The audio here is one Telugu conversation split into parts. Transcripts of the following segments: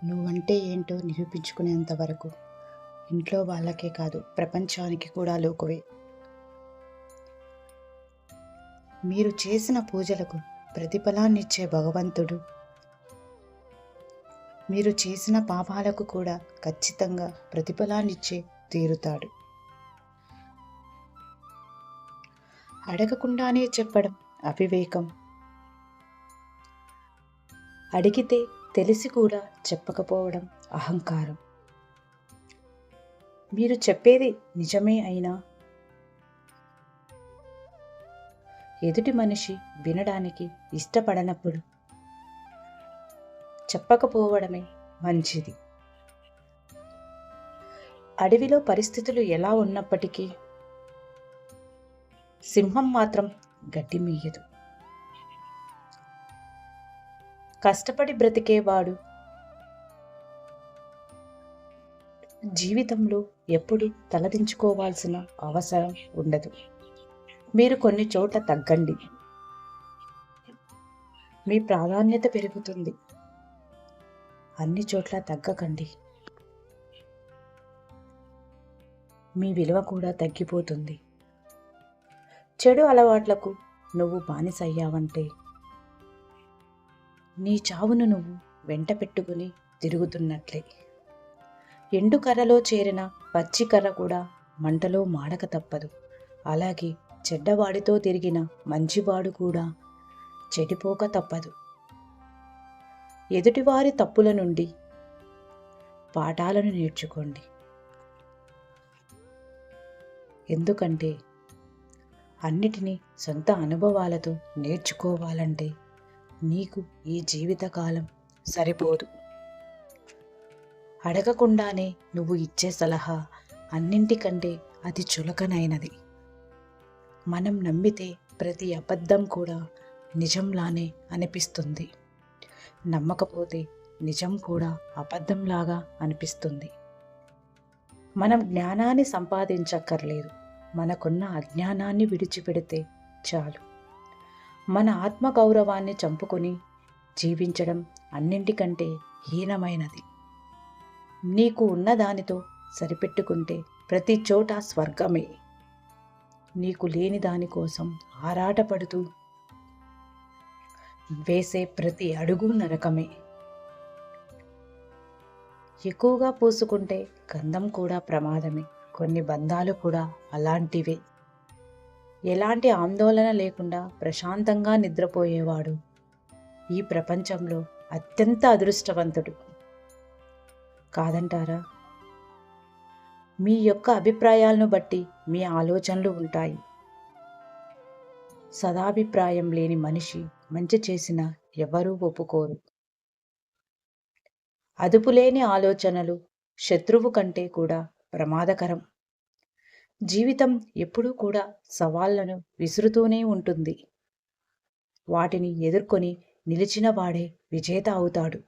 నువ్వంటే ఏంటో నిరూపించుకునేంత వరకు ఇంట్లో వాళ్ళకే కాదు, ప్రపంచానికి కూడా లోకువే. మీరు చేసిన పూజలకు ప్రతిఫలాన్నిచ్చే భగవంతుడు మీరు చేసిన పాపాలకు కూడా ఖచ్చితంగా ప్రతిఫలాన్నిచ్చే తీరుతాడు. అడగకుండానే చెప్పడం అవివేకం. అడిగితే తెలిసి కూడా చెప్పకపోవడం అహంకారం. మీరు చెప్పేది నిజమే అయినా ఎదుటి మనిషి వినడానికి ఇష్టపడనప్పుడు చెప్పకపోవడమే మంచిది. అడవిలో పరిస్థితులు ఎలా ఉన్నప్పటికీ సింహం మాత్రం గడ్డి మీయదు. కష్టపడి బ్రతికేవాడు జీవితంలో ఎప్పుడు తలదించుకోవాల్సిన అవసరం ఉండదు. మీరు కొన్ని చోట్ల తగ్గండి, మీ ప్రాధాన్యత పెరుగుతుంది. అన్ని చోట్ల తగ్గకండి, మీ విలువ కూడా తగ్గిపోతుంది. చెడు అలవాట్లకు నువ్వు బానిసయ్యావంటే నీ చావును నువ్వు వెంట పెట్టుకుని తిరుగుతున్నట్లే. ఎండు కర్రలో చేరిన పచ్చి కర్ర కూడా మంటలో మాడక తప్పదు. అలాగే చెడ్డవాడితో తిరిగిన మంచివాడు కూడా చెడిపోక తప్పదు. ఎదుటివారి తప్పుల నుండి పాఠాలను నేర్చుకోండి. ఎందుకంటే అన్నిటినీ సొంత అనుభవాలతో నేర్చుకోవాలంటే నీకు ఈ జీవితకాలం సరిపోదు. అడగకుండానే నువ్వు ఇచ్చే సలహా అన్నింటికంటే అతి చులకనైనది. మనం నమ్మితే ప్రతి అబద్ధం కూడా నిజంలానే అనిపిస్తుంది. నమ్మకపోతే నిజం కూడా అబద్ధంలాగా అనిపిస్తుంది. మనం జ్ఞానాన్ని సంపాదించక్కర్లేదు, మనకున్న అజ్ఞానాన్ని విడిచిపెడితే చాలు. మన ఆత్మగౌరవాన్ని చంపుకొని జీవించడం అన్నింటికంటే హీనమైనది. నీకు ఉన్నదానితో సరిపెట్టుకుంటే ప్రతి చోట స్వర్గమే. నీకు లేని దానికోసం ఆరాటపడుతూ వేసే ప్రతి అడుగు నరకమే. ఎక్కువగా పూసుకుంటే గంధం కూడా ప్రమాదమే. కొన్ని బంధాలు కూడా అలాంటివే. ఎలాంటి ఆందోళన లేకుండా ప్రశాంతంగా నిద్రపోయేవాడు ఈ ప్రపంచంలో అత్యంత అదృష్టవంతుడు. కాదంటారా? మీ యొక్క అభిప్రాయాలను బట్టి మీ ఆలోచనలు ఉంటాయి. సదాభిప్రాయం లేని మనిషి మంచి చేసినా ఎవరూ ఒప్పుకోరు. అదుపులేని ఆలోచనలు శత్రువు కంటే కూడా ప్రమాదకరం. జీవితం ఎప్పుడూ కూడా సవాళ్లను విసురుతూనే ఉంటుంది. వాటిని ఎదుర్కొని నిలిచిన వాడే విజేత అవుతాడు.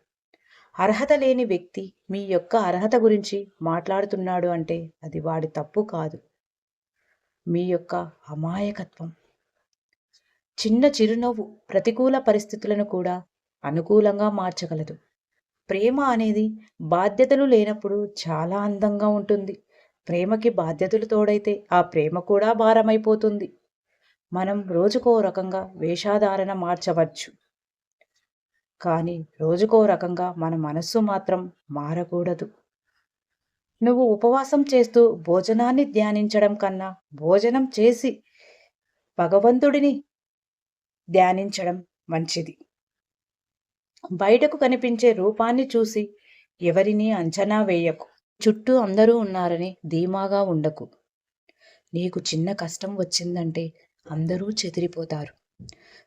అర్హత లేని వ్యక్తి మీ యొక్క అర్హత గురించి మాట్లాడుతున్నాడు అంటే అది వాడి తప్పు కాదు, మీ యొక్క అమాయకత్వం. చిన్న చిరునవ్వు ప్రతికూల పరిస్థితులను కూడా అనుకూలంగా మార్చగలదు. ప్రేమ అనేది బాధ్యతలు లేనప్పుడు చాలా అందంగా ఉంటుంది. ప్రేమకి బాధ్యతలు తోడైతే ఆ ప్రేమ కూడా భారమైపోతుంది. మనం రోజుకో రకంగా వేషధారణ మార్చవచ్చు, కానీ రోజుకో రకంగా మన మనస్సు మాత్రం మారకూడదు. నువ్వు ఉపవాసం చేస్తూ భోజనాన్ని ధ్యానించడం కన్నా భోజనం చేసి భగవంతుడిని ధ్యానించడం మంచిది. బయటకు కనిపించే రూపాన్ని చూసి ఎవరినీ అంచనా వేయకు. చుట్టూ అందరూ ఉన్నారని ధీమాగా ఉండకు. నీకు చిన్న కష్టం వచ్చిందంటే అందరూ చెదిరిపోతారు.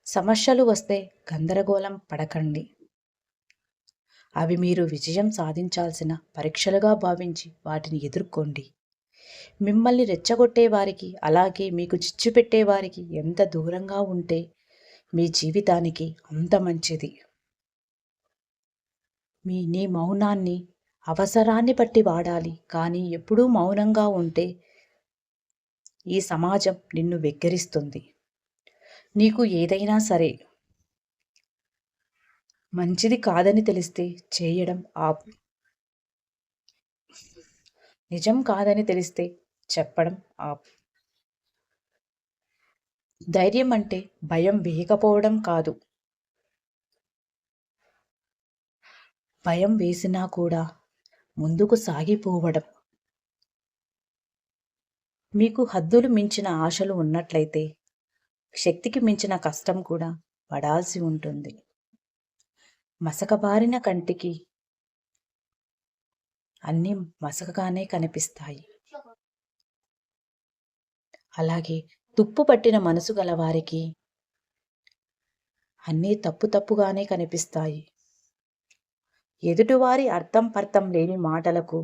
సమస్యలు వస్తే గందరగోళం పడకండి. అవి మీరు విజయం సాధించాల్సిన పరీక్షలుగా భావించి వాటిని ఎదుర్కోండి. మిమ్మల్ని రెచ్చగొట్టే వారికి, అలాగే మీకు చిచ్చు పెట్టేవారికి ఎంత దూరంగా ఉంటే మీ జీవితానికి అంత మంచిది. నీ మౌనాన్ని అవసరాన్ని బట్టి వాడాలి, కానీ ఎప్పుడూ మౌనంగా ఉంటే ఈ సమాజం నిన్ను వెక్కిరిస్తుంది. నీకు ఏదైనా సరే మంచిది కాదని తెలిస్తే చేయడం ఆపు. నిజం కాదని తెలిస్తే చెప్పడం ఆపు. ధైర్యం అంటే భయం వేయకపోవడం కాదు, భయం వేసినా కూడా ముందుకు సాగిపోవడం. మీకు హద్దులు మించిన ఆశలు ఉన్నట్లయితే శక్తికి మించిన కష్టం కూడా పడాల్సి ఉంటుంది. మసకబారిన కంటికి అన్నీ మసకగానే కనిపిస్తాయి. అలాగే తుప్పు పట్టిన మనసు గల వారికి అన్నీ తప్పు తప్పుగానే కనిపిస్తాయి. ఎదుటివారి అర్థం పర్థం లేని మాటలకు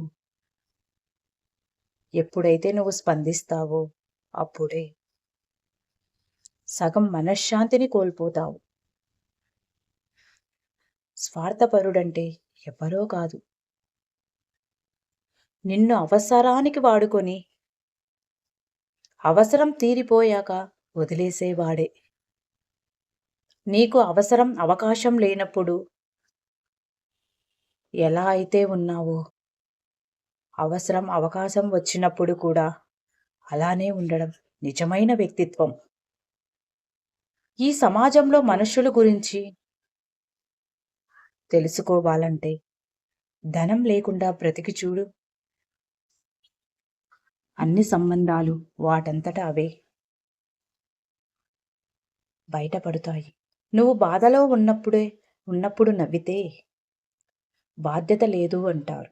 ఎప్పుడైతే నువ్వు స్పందిస్తావో అప్పుడే సగం మనశ్శాంతిని కోల్పోతావు. స్వార్థపరుడంటే ఎవరో కాదు, నిన్ను అవసరానికి వాడుకొని అవసరం తీరిపోయాక వదిలేసేవాడే. నీకు అవసరం అవకాశం లేనప్పుడు ఎలా అయితే ఉన్నావో, అవసరం అవకాశం వచ్చినప్పుడు కూడా అలానే ఉండడం నిజమైన వ్యక్తిత్వం. ఈ సమాజంలో మనుషుల గురించి తెలుసుకోవాలంటే ధనం లేకుండా బ్రతికి చూడు. అన్ని సంబంధాలు వాటంతట అవే బయటపడతాయి. నువ్వు బాధలో ఉన్నప్పుడు నవ్వితే బాధ్యత లేదు అంటారు.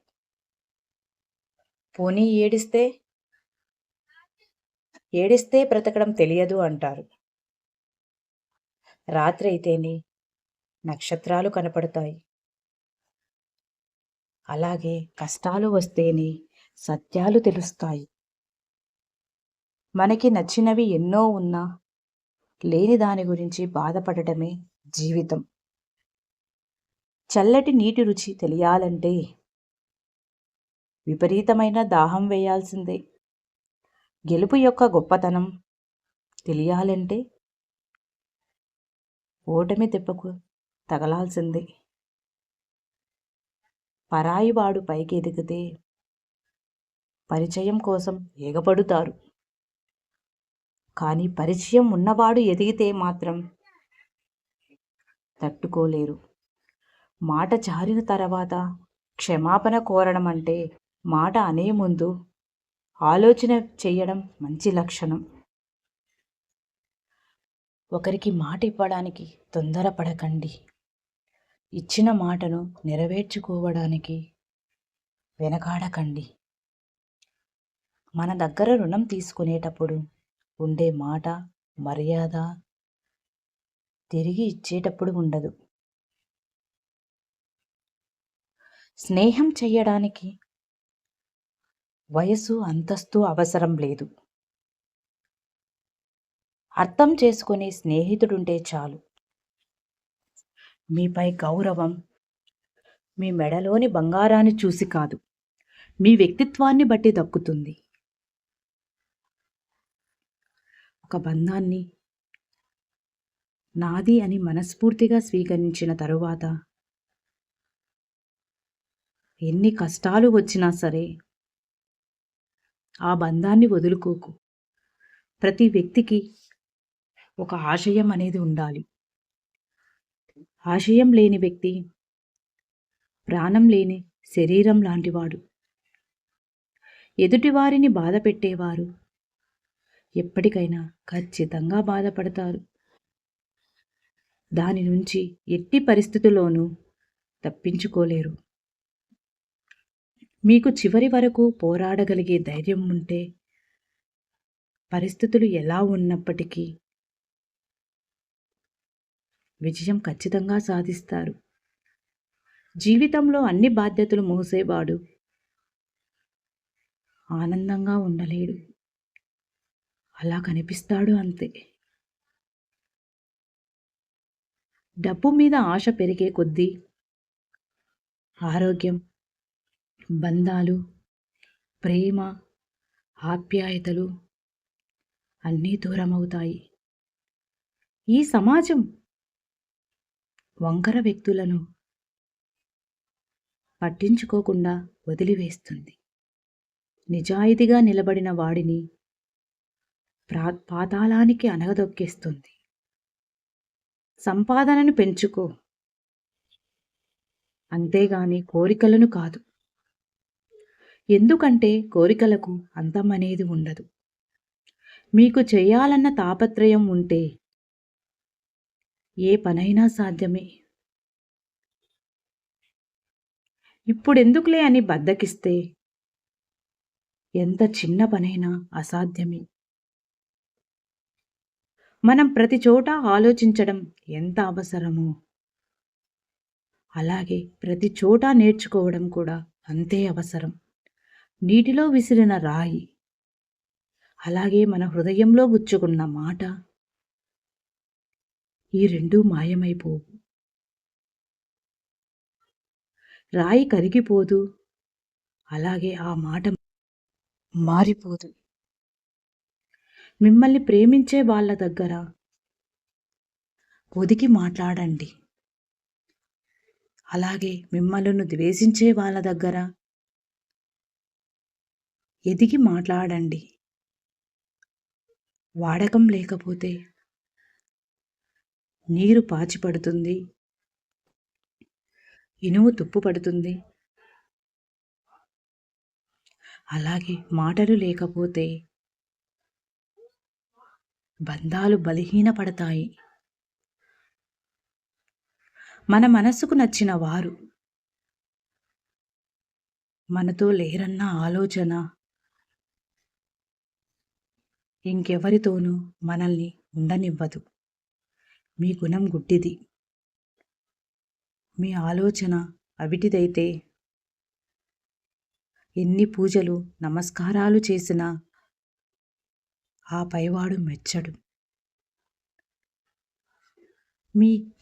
పోనీ ఏడిస్తే బ్రతకడం తెలియదు అంటారు. రాత్రి అయితేనే నక్షత్రాలు కనపడతాయి. అలాగే కష్టాలు వస్తేనే సత్యాలు తెలుస్తాయి. మనకి నచ్చినవి ఎన్నో ఉన్నా లేని దాని గురించి బాధపడటమే జీవితం. చల్లటి నీటి రుచి తెలియాలంటే విపరీతమైన దాహం వేయాల్సిందే. గెలుపు యొక్క గొప్పతనం తెలియాలంటే ఓటమి దెబ్బకు తగలాల్సిందే. పరాయివాడు పైకి ఎదిగితే పరిచయం కోసం ఎగబడుతారు, కానీ పరిచయం ఉన్నవాడు ఎదిగితే మాత్రం తట్టుకోలేరు. మాట జారిన తర్వాత క్షమాపణ కోరడం అంటే మాట అనే ముందు ఆలోచన చేయడం మంచి లక్షణం. ఒకరికి మాట ఇవ్వడానికి తొందరపడకండి. ఇచ్చిన మాటను నెరవేర్చుకోవడానికి వెనకాడకండి. మన దగ్గర రుణం తీసుకునేటప్పుడు ఉండే మాట, మర్యాద తిరిగి ఇచ్చేటప్పుడు ఉండదు. స్నేహం చేయడానికి వయసు, అంతస్తు అవసరం లేదు. అర్థం చేసుకునే స్నేహితుడుంటే చాలు. మీపై గౌరవం మీ మెడలోని బంగారాన్ని చూసి కాదు, మీ వ్యక్తిత్వాన్ని బట్టి దక్కుతుంది. ఒక బంధాన్ని నాది అని మనస్ఫూర్తిగా స్వీకరించిన తరువాత ఎన్ని కష్టాలు వచ్చినా సరే ఆ బంధాన్ని వదులుకోకు. ప్రతి వ్యక్తికి ఒక ఆశయం అనేది ఉండాలి. ఆశయం లేని వ్యక్తి ప్రాణం లేని శరీరం లాంటివాడు. ఎదుటివారిని బాధ పెట్టేవారు ఎప్పటికైనా ఖచ్చితంగా బాధపడతారు. దాని నుంచి ఎట్టి పరిస్థితుల్లోనూ తప్పించుకోలేరు. మీకు చివరి వరకు పోరాడగలిగే ధైర్యం ఉంటే పరిస్థితులు ఎలా ఉన్నప్పటికీ విజయం ఖచ్చితంగా సాధిస్తారు. జీవితంలో అన్ని బాధ్యతలు మోసేవాడు ఆనందంగా ఉండలేడు. అలా కనిపిస్తాడు అంతే. డబ్బు మీద ఆశ పెరిగే కొద్దీ ఆరోగ్యం, బంధాలు, ప్రేమ, ఆప్యాయతలు అన్నీ దూరమవుతాయి. ఈ సమాజం వంకర వ్యక్తులను పట్టించుకోకుండా వదిలివేస్తుంది. నిజాయితీగా నిలబడిన వాడిని పాతాళానికి అనగదొక్కేస్తుంది. సంపాదనను పెంచుకో, అంతేగాని కోరికలను కాదు. ఎందుకంటే కోరికలకు అంతమనేది ఉండదు. మీకు చేయాలన్న తాపత్రయం ఉంటే ఏ పనైనా సాధ్యమే. ఇప్పుడెందుకులే అని బద్ధకిస్తే ఎంత చిన్న పనైనా అసాధ్యమే. మనం ప్రతి చోట ఆలోచించడం ఎంత అవసరమో అలాగే ప్రతి చోట నేర్చుకోవడం కూడా అంతే అవసరం. నీటిలో విసిరిన రాయి, అలాగే మన హృదయంలో గుచ్చుకున్న మాట, ఈ రెండూ మాయమైపోవు. రాయి కరిగిపోదు, అలాగే ఆ మాట మారిపోదు. మిమ్మల్ని ప్రేమించే వాళ్ళ దగ్గర ఒదిగి మాట్లాడండి, అలాగే మిమ్మల్ని ద్వేషించే వాళ్ళ దగ్గర ఎదిగి మాట్లాడండి. వాడకం లేకపోతే నీరు పాచిపడుతుంది, ఇనుము తుప్పు పడుతుంది. అలాగే మాటలు లేకపోతే బంధాలు బలహీనపడతాయి. మన మనసుకు నచ్చిన వారు మనతో లేరన్న ఆలోచన ఇంకెవరితోనూ మనల్ని ఉండనివ్వదు. మీ గుణం గుడ్డిది, మీ ఆలోచన అవిటిదైతే ఎన్ని పూజలు నమస్కారాలు చేసినా ఆ పైవాడు మెచ్చడు.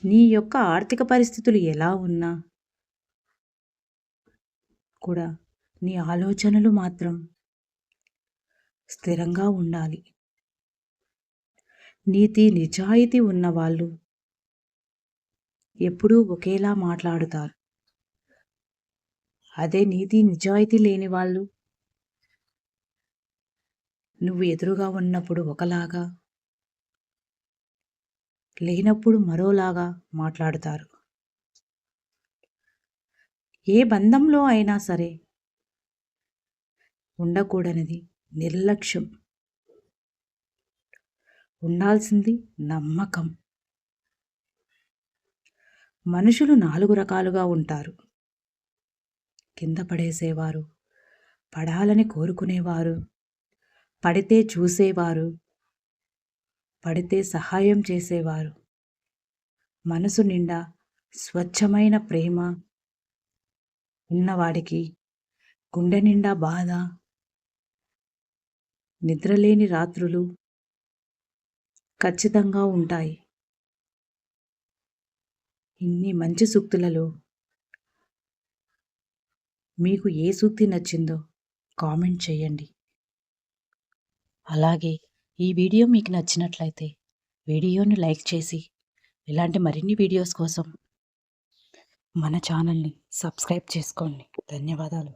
నీ యొక్క ఆర్థిక పరిస్థితులు ఎలా ఉన్నా కూడా నీ ఆలోచనలు మాత్రం స్థిరంగా ఉండాలి. నీతి నిజాయితీ ఉన్నవాళ్ళు ఎప్పుడూ ఒకేలా మాట్లాడుతారు. అదే నీతి నిజాయితీ లేని వాళ్ళు నువ్వు ఎదురుగా ఉన్నప్పుడు ఒకలాగా, లేనప్పుడు మరోలాగా మాట్లాడుతారు. ఏ బంధంలో అయినా సరే ఉండకూడనిది నిర్లక్ష్యం, ఉండాల్సింది నమ్మకం. మనుషులు 4 రకాలుగా ఉంటారు. కింద పడేసేవారు, పడాలని కోరుకునేవారు, పడితే చూసేవారు, పడితే సహాయం చేసేవారు. మనసు నిండా స్వచ్ఛమైన ప్రేమ ఉన్నవాడికి గుండె నిండా బాధ, నిద్రలేని రాత్రులు ఖచ్చితంగా ఉంటాయి. ఇన్ని మంచి సూక్తులలో మీకు ఏ సూక్తి నచ్చిందో కామెంట్ చేయండి. అలాగే ఈ వీడియో మీకు నచ్చినట్లయితే వీడియోని లైక్ చేసి ఇలాంటి మరిన్ని వీడియోస్ కోసం మన ఛానల్ని సబ్స్క్రైబ్ చేసుకోండి. ధన్యవాదాలు.